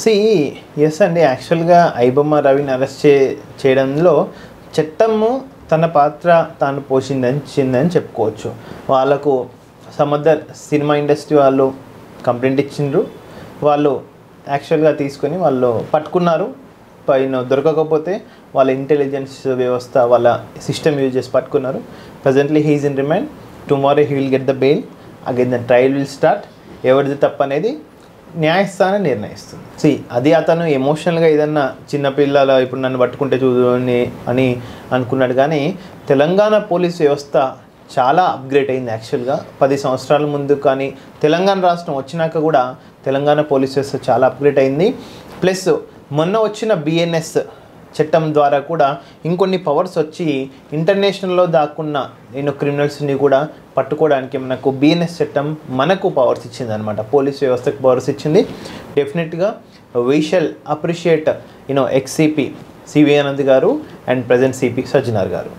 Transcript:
C S అండి, యాక్చువల్గా ఐబొమ్మ రవిని అరెస్ట్ చేయడంలో చట్టము తన పాత్ర తాను పోషించిందని చెప్పుకోవచ్చు. వాళ్ళకు సమదర్ సినిమా ఇండస్ట్రీ వాళ్ళు కంప్లైంట్ ఇచ్చిండ్రు, వాళ్ళు యాక్చువల్గా తీసుకొని వాళ్ళు పట్టుకున్నారు. పైన దొరకకపోతే వాళ్ళ ఇంటెలిజెన్స్ వ్యవస్థ వాళ్ళ సిస్టమ్ యూజ్ చేసి పట్టుకున్నారు. Presently he is in remand. Tomorrow he will get the bail. Again the trial will start. ఎవరిది తప్పు అనేది న్యాయస్థానం నిర్ణయిస్తుంది. అది అతను ఎమోషనల్గా ఏదన్నా చిన్నపిల్లల ఇప్పుడు నన్ను పట్టుకుంటే చూడు అని అనుకున్నాడు. కానీ తెలంగాణ పోలీస్ వ్యవస్థ చాలా అప్గ్రేడ్ అయింది. యాక్చువల్గా 10 సంవత్సరాల ముందు కానీ తెలంగాణ రాష్ట్రం వచ్చినాక కూడా తెలంగాణ పోలీస్ వ్యవస్థ చాలా అప్గ్రేడ్ అయింది. ప్లస్ మొన్న వచ్చిన బిఎన్ఎస్ చట్టం ద్వారా కూడా ఇంకొన్ని పవర్స్ వచ్చి ఇంటర్నేషనల్లో దాక్కున్న క్రిమినల్స్ని కూడా పట్టుకోవడానికి మనకు బిఎన్ఎస్ చట్టం మనకు పవర్స్ ఇచ్చింది అనమాట. పోలీస్ వ్యవస్థకు పవర్స్ ఇచ్చింది. డెఫినెట్గా we shall appreciate ex CP CV Anand garu and present CP Sajjanar గారు.